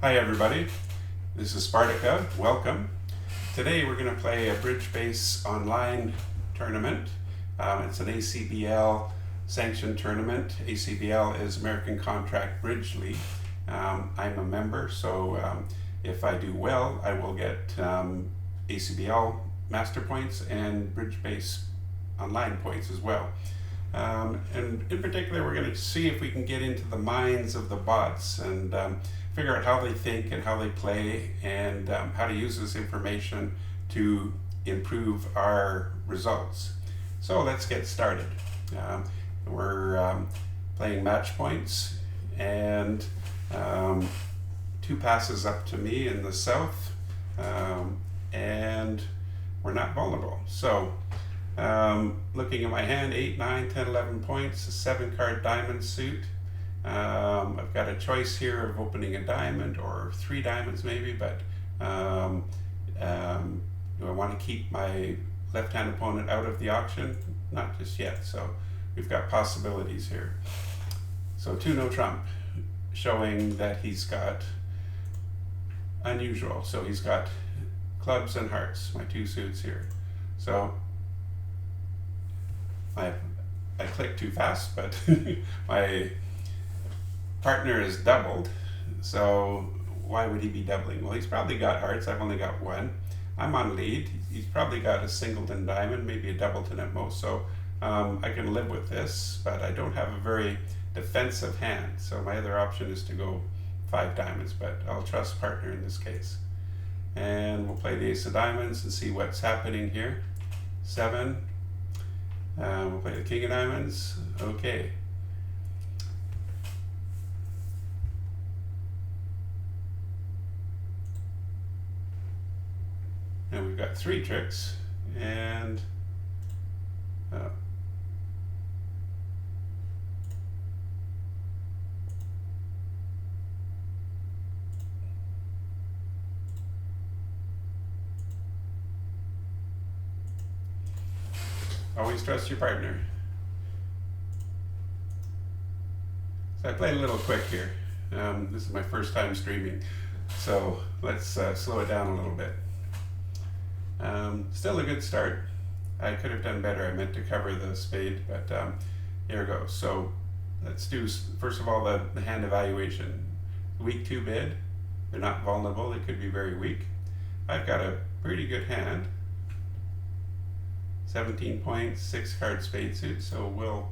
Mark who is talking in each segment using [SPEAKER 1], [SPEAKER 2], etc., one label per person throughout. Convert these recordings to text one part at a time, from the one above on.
[SPEAKER 1] Hi everybody, this is Spartica, welcome. Today we're going to play a Bridge Base online tournament. It's an ACBL sanctioned tournament. ACBL is American Contract Bridge League. I'm a member, so if I do well, I will get ACBL master points and Bridge Base online points as well. And in particular, we're going to see if we can get into the minds of the bots and figure out how they think and how they play and how to use this information to improve our results. So let's get started. We're playing match points and 2 passes up to me in the south, and we're not vulnerable. So looking at my hand, 8, 9, 10, 11 points, a 7-card diamond suit. I've got a choice here of opening a diamond or 3 diamonds maybe, but do I want to keep my left-hand opponent out of the auction? Not just yet, so we've got possibilities here. So 2 no trump, showing that he's got unusual. So he's got clubs and hearts, my 2 suits here. So I clicked too fast, but my partner is doubled, so why would he be doubling? Well, he's probably got hearts. I've only got 1. I'm on lead. He's probably got a singleton diamond, maybe a doubleton at most, so I can live with this, but I don't have a very defensive hand, so my other option is to go 5 diamonds, but I'll trust partner in this case. And we'll play the ace of diamonds and see what's happening here. 7. We'll play the king of diamonds. Okay. And we've got 3 tricks, and always trust your partner. So I played a little quick here. This is my first time streaming, so let's slow it down a little bit. Still a good start. I could have done better. I meant to cover the spade, but here we go. So let's do, first of all, the hand evaluation. Weak 2 bid. They're not vulnerable. They could be very weak. I've got a pretty good hand. 17 points, 6-card spade suit. So we'll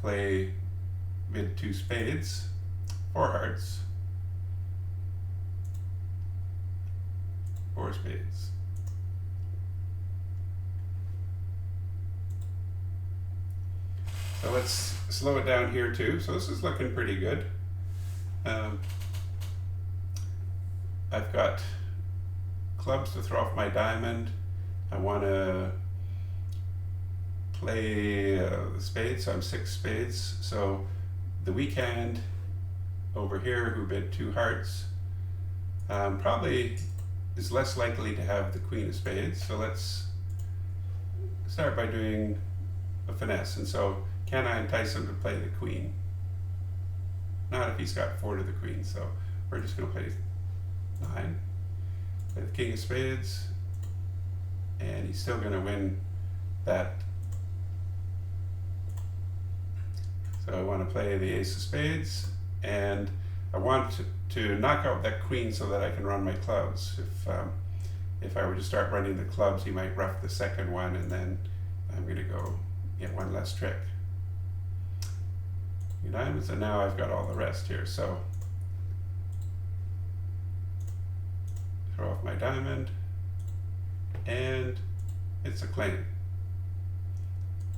[SPEAKER 1] play bid 2 spades, 4 hearts, 4 spades. So let's slow it down here too. So this is looking pretty good. I've got clubs to throw off my diamond. I want to play the spades, so I'm 6 spades. So the weak hand over here, who bid 2 hearts, probably is less likely to have the queen of spades. So let's start by doing a finesse. And so can I entice him to play the queen? Not if he's got 4 to the queen, so we're just going to play 9. Play the king of spades, and he's still going to win that. So I want to play the ace of spades, and I want to knock out that queen so that I can run my clubs. If I were to start running the clubs, he might ruff the second one, and then I'm going to go get 1 less trick. Diamonds, and now I've got all the rest here. So throw off my diamond, and it's a claim.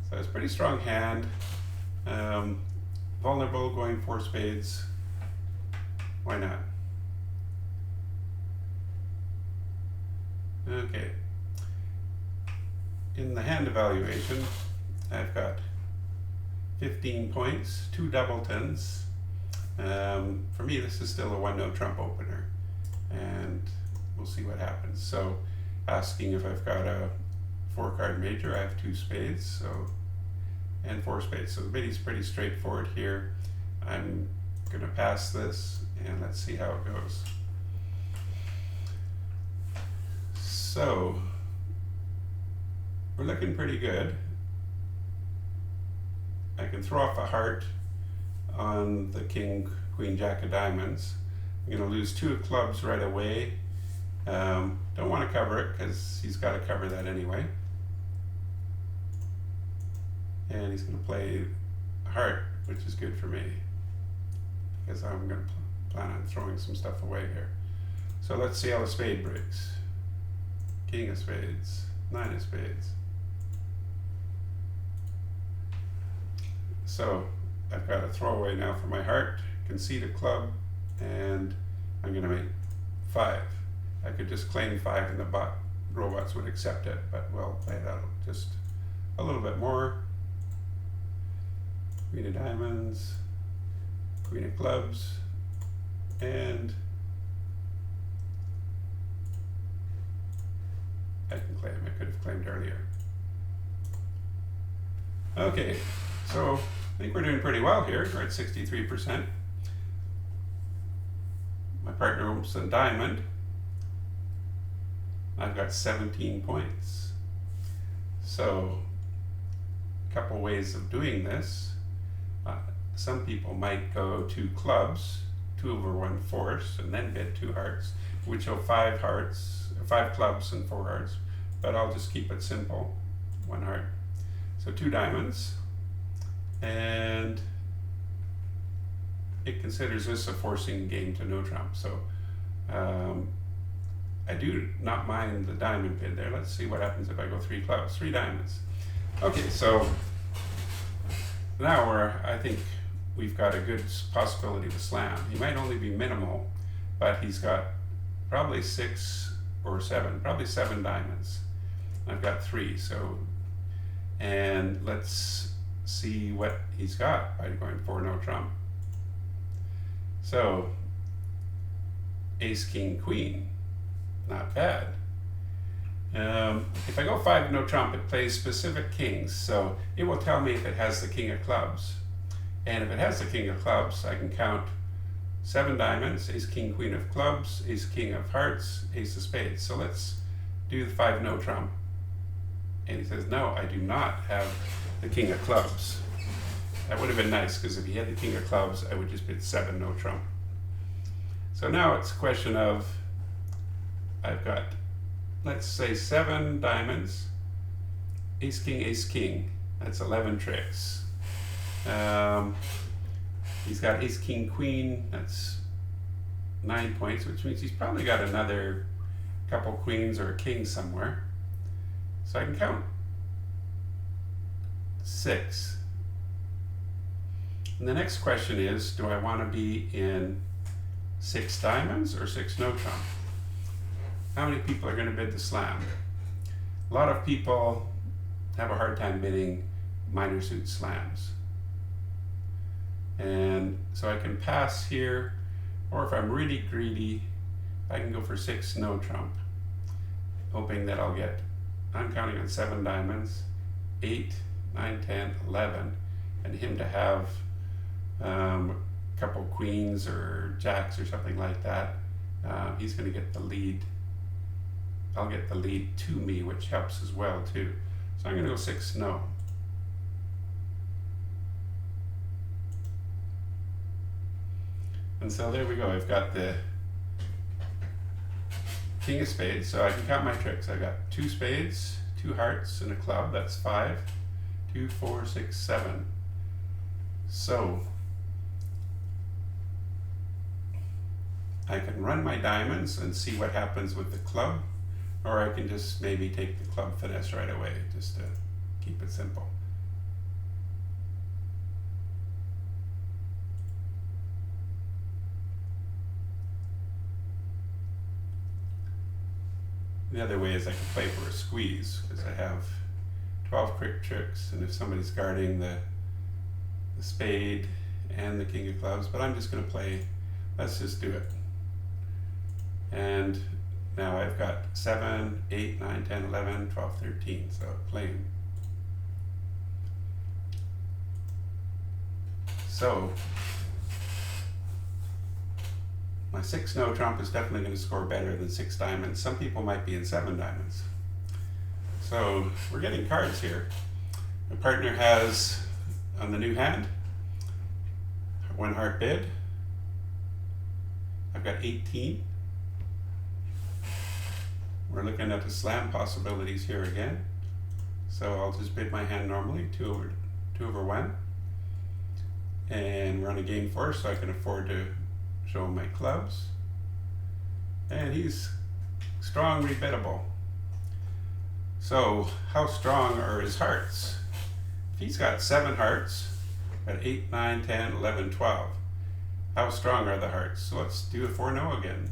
[SPEAKER 1] So it's a pretty strong hand. Vulnerable, going 4 spades. Why not? Okay. In the hand evaluation, I've got 15 points, 2 doubletons. For me, this is still a 1 no trump opener, and we'll see what happens. So asking if I've got a 4-card major, I have 2 spades, so, and 4 spades. So the biddy's pretty straightforward here. I'm gonna pass this, and let's see how it goes. So we're looking pretty good. I can throw off a heart on the king, queen, jack of diamonds. I'm going to lose 2 of clubs right away. Don't want to cover it because he's got to cover that anyway. And he's going to play a heart, which is good for me because I'm going to plan on throwing some stuff away here. So let's see how the spade breaks. King of spades, 9 of spades. So I've got a throwaway now for my heart, concede a club, and I'm going to make 5. I could just claim 5 and the robots would accept it, but we'll play it out just a little bit more. Queen of diamonds, queen of clubs, and I can claim. I could have claimed earlier. Okay, so I think we're doing pretty well here. We're at 63%. My partner owns a diamond. I've got 17 points. So, a couple ways of doing this. Some people might go 2 clubs, 2 over 1 force, and then bid 2 hearts, which will 5 hearts, 5 clubs and 4 hearts. But I'll just keep it simple, 1 heart. So 2 diamonds, and it considers this a forcing game to no trump. So I do not mind the diamond bid there. Let's see what happens if I go 3 clubs, 3 diamonds. Okay, so now I think we've got a good possibility to slam. He might only be minimal, but he's got probably 6 or 7, probably 7 diamonds. I've got 3, so, and let's see what he's got by going for no trump. So, ace, king, queen, not bad. If I go 5 no trump, it plays specific kings, so it will tell me if it has the king of clubs. And if it has the king of clubs, I can count 7 diamonds, ace, king, queen of clubs, ace, king of hearts, ace of spades. So let's do the 5 no trump. And he says, no, I do not have the king of clubs. That would have been nice, because if he had the king of clubs, I would just bid 7 no trump. So now it's a question of, I've got, let's say 7 diamonds, ace, king, that's 11 tricks. He's got ace, king, queen, that's 9 points, which means he's probably got another couple queens or a king somewhere. So I can count 6. And the next question is, do I want to be in 6 diamonds or 6 no trump? How many people are going to bid the slam? A lot of people have a hard time bidding minor suit slams. And so I can pass here, or if I'm really greedy, I can go for 6 no trump, hoping that I'll get, I'm counting on 7 diamonds, 8, 9, 10, 11, and him to have a couple queens or jacks or something like that. He's going to get the lead. I'll get the lead to me, which helps as well too. So I'm going to go 6 no. And so there we go. I've got the king of spades, so I can count my tricks. I've got 2 spades, 2 hearts, and a club. That's 5. 2, 4, 6, 7. So I can run my diamonds and see what happens with the club, or I can just maybe take the club finesse right away, just to keep it simple. The other way is I can play for a squeeze, because I have 12 quick tricks, and if somebody's guarding the spade and the king of clubs, but I'm just going to play, let's just do it. And now I've got 7, 8, 9, 10, 11, 12, 13, so playing. So My 6 no trump is definitely going to score better than 6 diamonds. Some people might be in 7 diamonds. So we're getting cards here. My partner has, on the new hand, 1 heart bid. I've got 18. We're looking at the slam possibilities here again. So I'll just bid my hand normally, 2 over 1. And we're on a game 4, so I can afford to show him my clubs. And he's strong rebiddable. So how strong are his hearts? If he's got 7 hearts, at 8, 9, 10, 11, 12, how strong are the hearts? So let's do a 4 no again.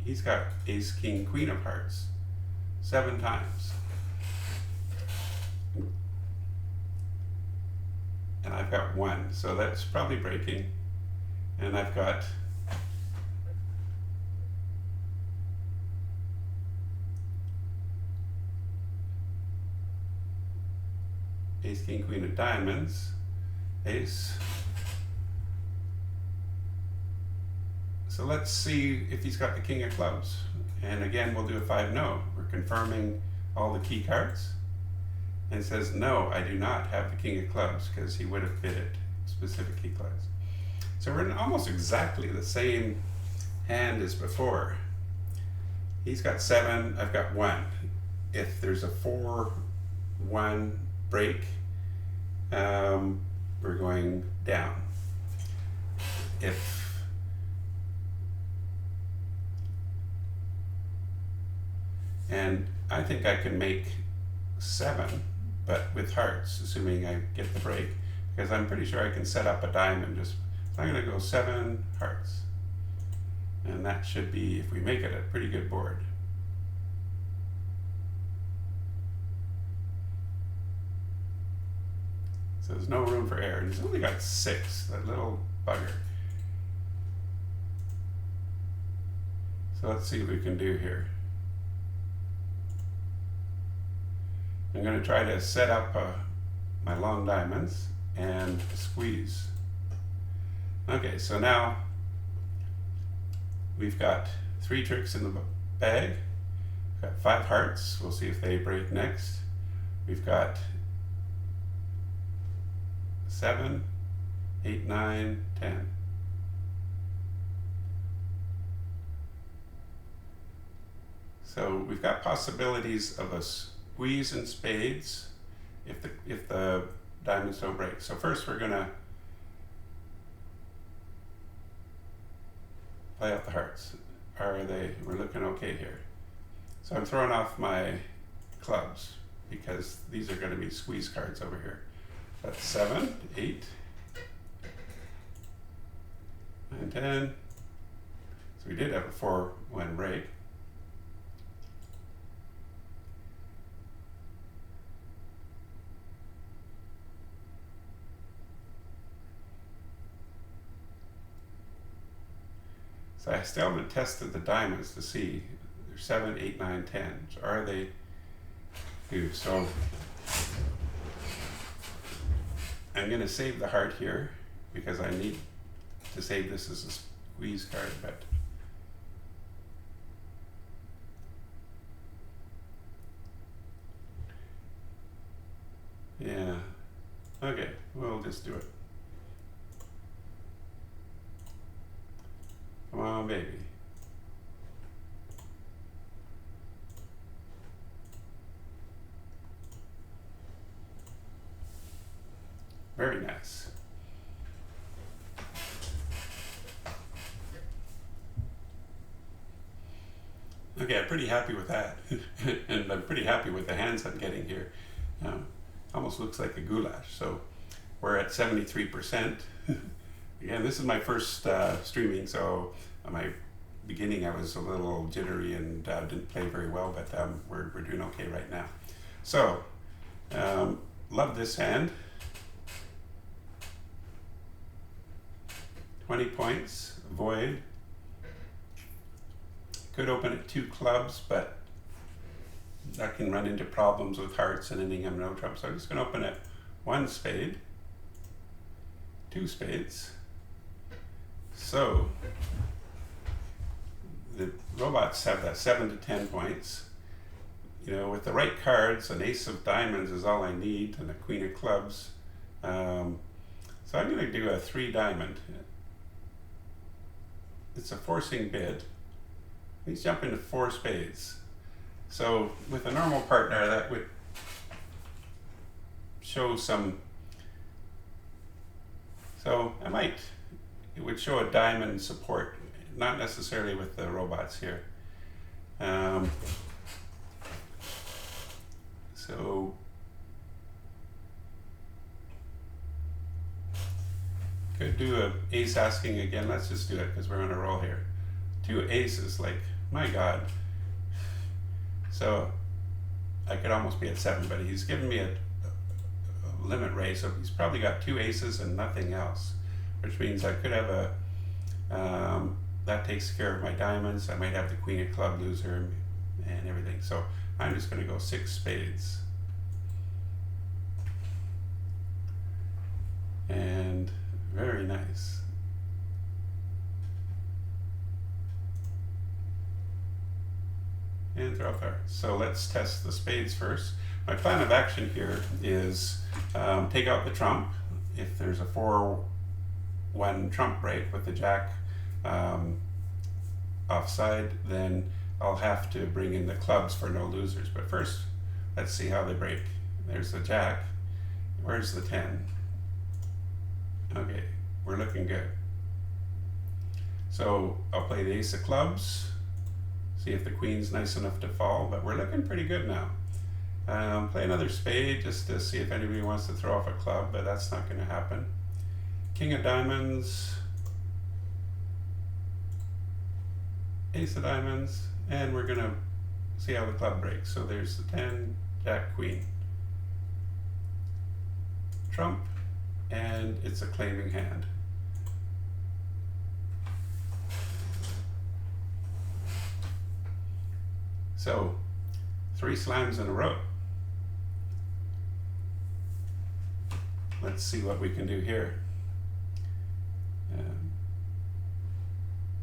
[SPEAKER 1] He's got ace, king, queen of hearts 7 times. And I've got 1, so that's probably breaking. And I've got ace, king, queen of diamonds, ace. So let's see if he's got the king of clubs. And again, we'll do a 5 no. We're confirming all the key cards. And it says, no, I do not have the king of clubs, because he would have bid it, specific key clubs. So we're in almost exactly the same hand as before. He's got 7, I've got 1. If there's a 4-1 break, we're going down. And I think I can make 7, but with hearts, assuming I get the break, because I'm pretty sure I can set up a diamond. So I'm going to go 7 hearts. And that should be, if we make it, a pretty good board. So there's no room for error. And he's only got 6, that little bugger. So let's see what we can do here. I'm going to try to set up my long diamonds and squeeze. Okay, so now we've got 3 tricks in the bag. We've got 5 hearts. We'll see if they break next. We've got 7, 8, 9, 10. So we've got possibilities of a squeeze in spades if the diamonds don't break. So first we're gonna play out the hearts. We're looking okay here. So I'm throwing off my clubs because these are gonna be squeeze cards over here. That's 7, 8, 9, 10. So we did have a 4-1 break. So I still haven't tested the diamonds to see. They're 7, 8, 9, 10. So are they two? So I'm going to save the heart here because I need to save this as a squeeze card, but yeah. Okay, we'll just do it. Come on, baby. Very nice. Okay, I'm pretty happy with that. And I'm pretty happy with the hands I'm getting here. Almost looks like a goulash. So we're at 73%. Again, this is my first streaming, so at my beginning I was a little jittery and didn't play very well, but we're doing okay right now. So, love this hand. 20 points, void. Could open at 2 clubs, but that can run into problems with hearts and ending up no trump. So I'm just going to open at 1 spade, 2 spades. So robots have that 7 to 10 points. You know, with the right cards, an ace of diamonds is all I need, and a queen of clubs. So I'm going to do a 3 diamond. It's a forcing bid. He's jumping to 4 spades. So with a normal partner, that would show some. So it would show a diamond support, not necessarily with the robots here. So could do a ace asking again. Let's just do it because we're on a roll here. 2 aces, like, my God. So I could almost be at 7, but he's given me a limit raise, so he's probably got 2 aces and nothing else, which means I could have a that takes care of my diamonds. I might have the queen of club loser and everything. So I'm just going to go 6 spades. And very nice. And throw up there. So let's test the spades first. My plan of action here is take out the trump. If there's a 4-1 trump break with the jack offside, then I'll have to bring in the clubs for no losers. But first, let's see how they break. There's the jack. Where's the 10? Okay, we're looking good. So I'll play the ace of clubs, see if the queen's nice enough to fall, but we're looking pretty good now. Play another spade just to see if anybody wants to throw off a club, but that's not going to happen. King of diamonds, ace of diamonds, and we're going to see how the club breaks. So there's the 10, jack, queen, trump, and it's a claiming hand. So 3 slams in a row. Let's see what we can do here.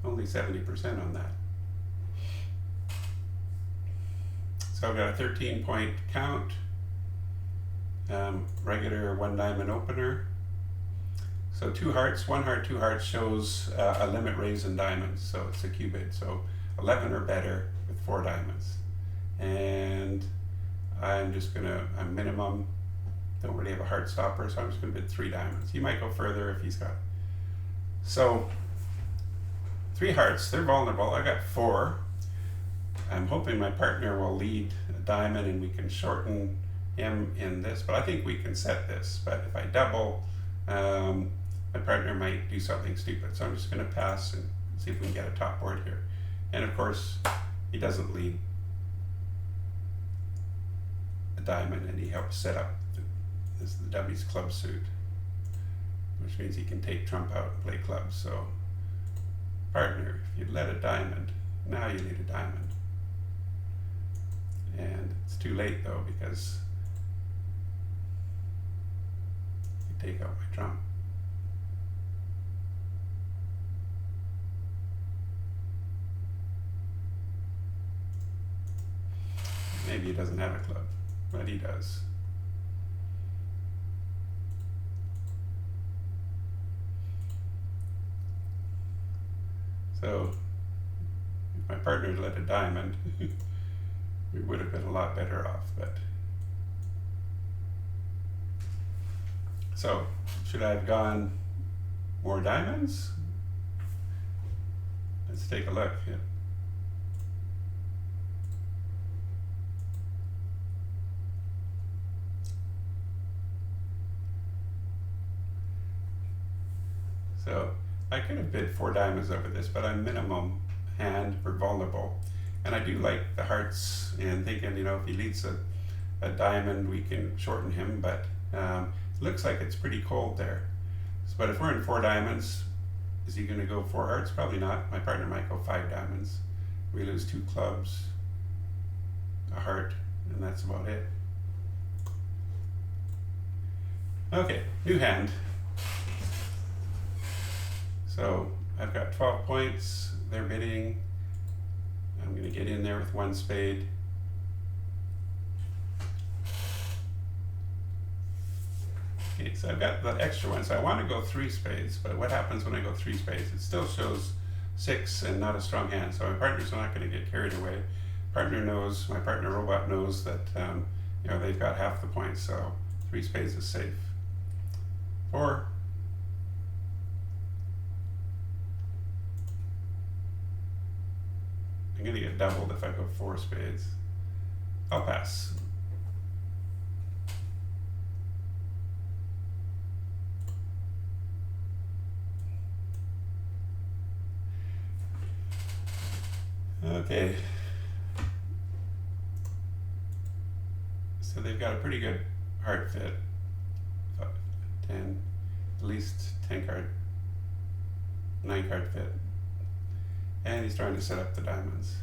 [SPEAKER 1] Only 70% on that. So I've got a 13-point count, regular 1 diamond opener. So 2 hearts, 1 heart, 2 hearts shows a limit raise in diamonds, so it's a Q bid. So 11 or better with 4 diamonds. And I'm minimum, don't really have a heart stopper, so I'm just going to bid 3 diamonds. He might go further if he's got. So 3 hearts, they're vulnerable. I got 4. I'm hoping my partner will lead a diamond and we can shorten him in this, but I think we can set this. But if I double, my partner might do something stupid. So I'm just going to pass and see if we can get a top board here. And of course, he doesn't lead a diamond, and he helps set up the W's club suit, which means he can take trump out and play clubs. So partner, if you'd let a diamond, now you lead a diamond. And it's too late though, because you take out my trump. Maybe he doesn't have a club, but he does. So if my partner had let a diamond, we would have been a lot better off. But so should I have gone more diamonds? Let's take a look. Yeah. So I could have bid 4 diamonds over this, but I'm minimum hand for vulnerable. And I do like the hearts and thinking, you know, if he leads a diamond, we can shorten him, but it looks like it's pretty cold there. So, but if we're in 4 diamonds, is he going to go 4 hearts? Probably not. My partner might go 5 diamonds. We lose 2 clubs, a heart, and that's about it. Okay, new hand. So I've got 12 points, they're bidding I'm going to get in there with one spade. Okay, so I've got the extra one, so I want to go 3 spades, but what happens when I go 3 spades? It still shows 6 and not a strong hand, so my partner's not going to get carried away. Partner knows, my partner robot knows that you know, they've got half the points, so 3 spades is safe. 4. I'm going to get doubled if I go 4 spades. I'll pass. Okay. So they've got a pretty good heart fit. 10, at least 10 card, 9 card fit. And he's trying to set up the diamonds.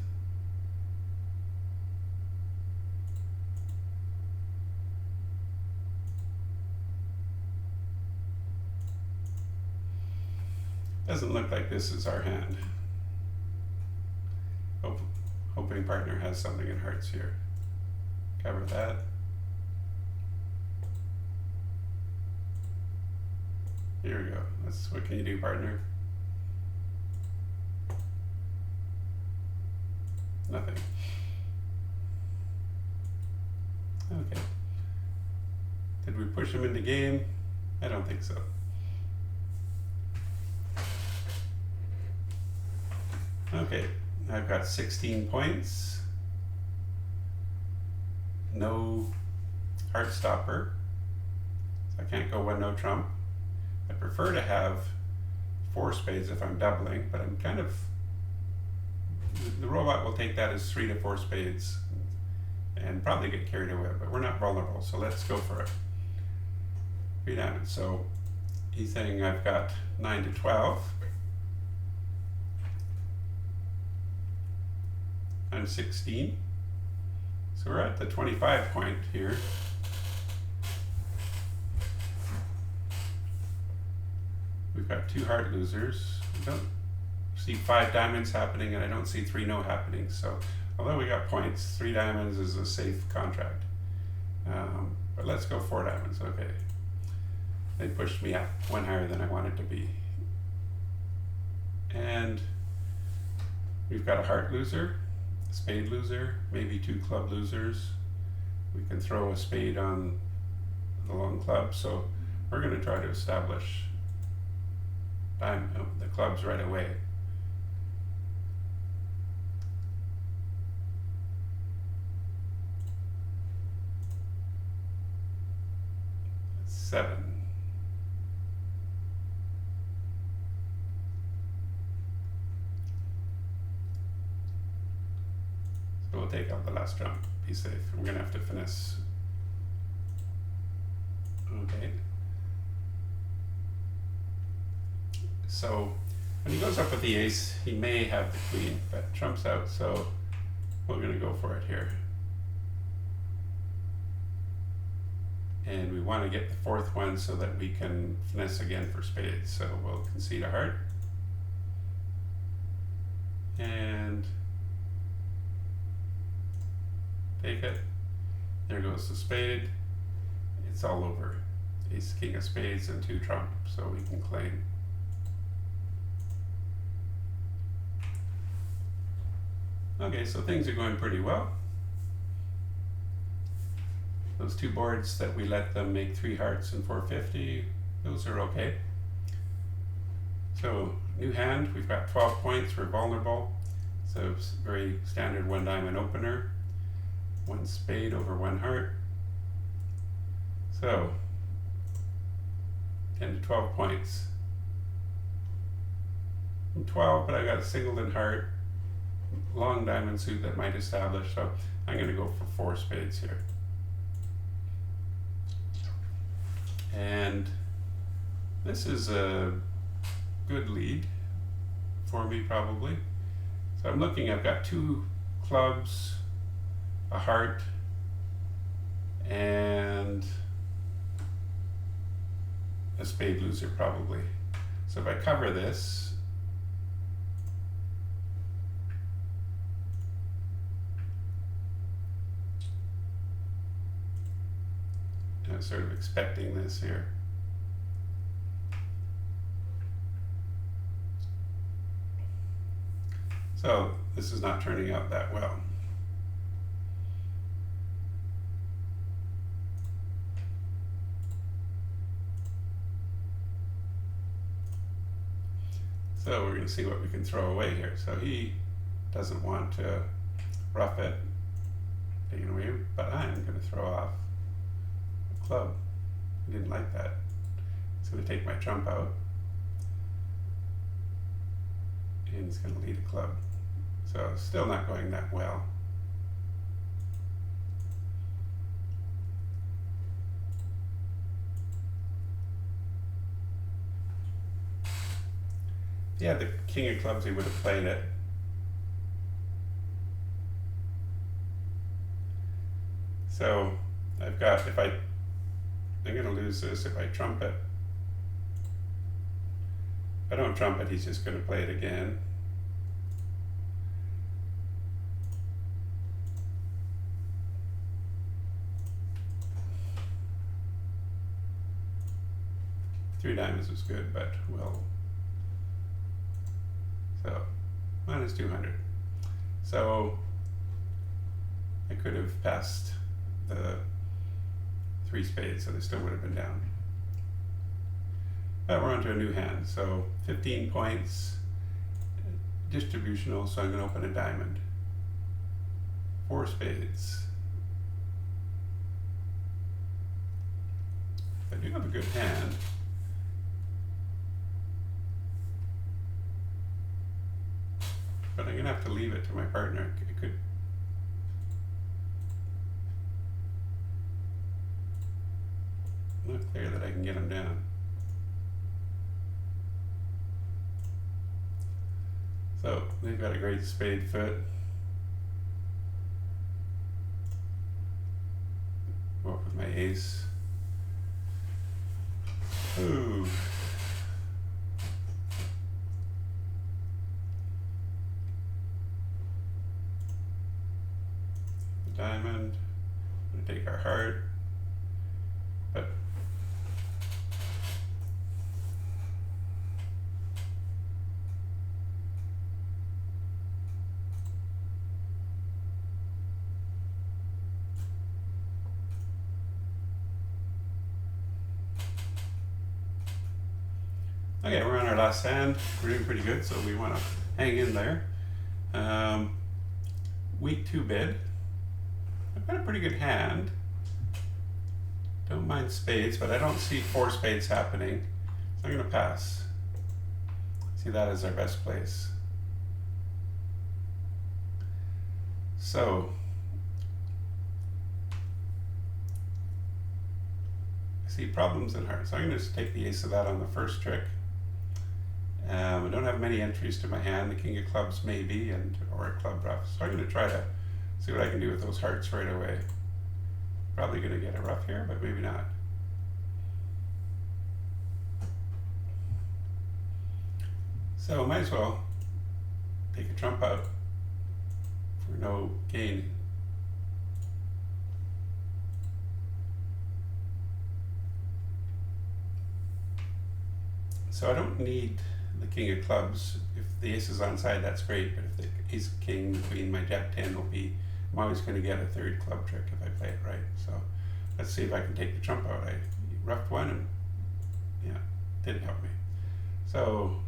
[SPEAKER 1] Doesn't look like this is our hand. Hoping partner has something in hearts here. Cover that. Here we go. That's what can you do, partner? Nothing. Okay. Did we push him into game? I don't think so. Okay, I've got 16 points. No heart stopper. So I can't go 1 no trump. I prefer to have 4 spades if I'm doubling, but I'm kind of, the robot will take that as 3 to 4 spades and probably get carried away, but we're not vulnerable, so let's go for it. 3 diamonds, so he's saying I've got 9 to 12. I'm 16. So we're at the 25 point here. We've got 2 heart losers. I don't see 5 diamonds happening, and I don't see 3 no happening. So although we got points, 3 diamonds is a safe contract. But let's go 4 diamonds. Okay. They pushed me up 1 higher than I wanted to be. And we've got a heart loser, a spade loser, maybe 2 club losers. We can throw a spade on the long club, so we're going to try to establish the clubs right away. That's 7. So we'll take out the last trump, be safe. We're going to have to finesse. Okay. So when he goes up with the ace, he may have the queen, but trump's out, so we're going to go for it here. And we want to get the 4th one so that we can finesse again for spades. So we'll concede a heart. And take it. There goes the spade. It's all over. Ace, king of spades, and 2 trump, so we can claim. Okay, so things are going pretty well. Those 2 boards that we let them make 3 hearts and 450, those are okay. So, new hand, we've got 12 points, we're vulnerable. So, very standard 1 diamond opener. 1 spade over 1 heart. So, 10 to 12 points. I'm 12, but I got a singleton heart. Long diamond suit that might establish, so I'm going to go for 4 spades here. And this is a good lead for me, probably. So I'm looking, I've got 2 clubs, a heart, and a spade loser, probably. So if I cover this, was sort of expecting this here. So this is not turning out that well. So we're going to see what we can throw away here. So he doesn't want to rough it, take it away, but I'm going to throw off a club. He didn't like that. He's going to take my trump out, and he's going to lead a club. So still not going that well. Yeah, the king of clubs, he would have played it. So I've got, I'm going to lose this if I trump it. If I don't trump it, he's just going to play it again. Three diamonds was good, but well. So minus 200. So I could have passed the 3 spades, so they still would have been down. But we're on to a new hand. So 15 points, distributional, so I'm going to open a diamond. 4 spades. I do have a good hand. But I'm going to have to leave it to my partner. It could. Not clear that I can get him down. So they've got a great spade foot. Go up with my ace. Ooh. Diamond. I'm going to take our heart, but okay, we're on our last hand. We're doing pretty good, so we want to hang in there. Weak 2 bid. I've got a pretty good hand. Don't mind spades, but I don't see 4 spades happening. So I'm going to pass. See that as our best place. So I see problems in hearts. So I'm going to just take the ace of that on the first trick. I don't have many entries to my hand. The king of clubs maybe, or a club ruff. So I'm going to try to see what I can do with those hearts right away. Probably going to get a ruff here, but maybe not. So might as well take a trump out for no gain. So I don't need the king of clubs. If the ace is onside, that's great, but if the ace king, the queen, my jack 10 will be, I'm always going to get a 3rd club trick if I play it right. So let's see if I can take the trump out. I roughed one and yeah, didn't help me. So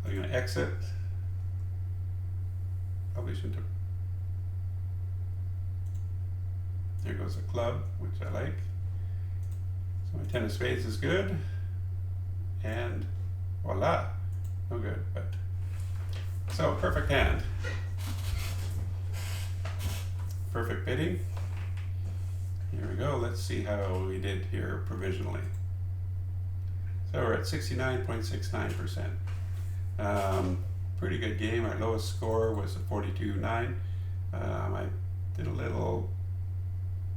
[SPEAKER 1] I'm going to exit. Probably shouldn't have. There goes a club, which I like. So my 10 of spades is good. And voila, no good, but. So perfect hand. Perfect bidding. Here we go, let's see how we did here provisionally. So we're at 69.69%. Pretty good game. Our lowest score was a 42.9. I did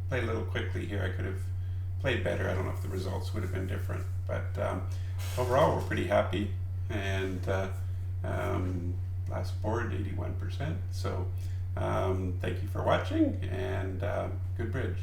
[SPEAKER 1] played a little quickly here. I could have played better. I don't know if the results would have been different, but overall we're pretty happy, and Last board 81%. So thank you for watching, and good bridge.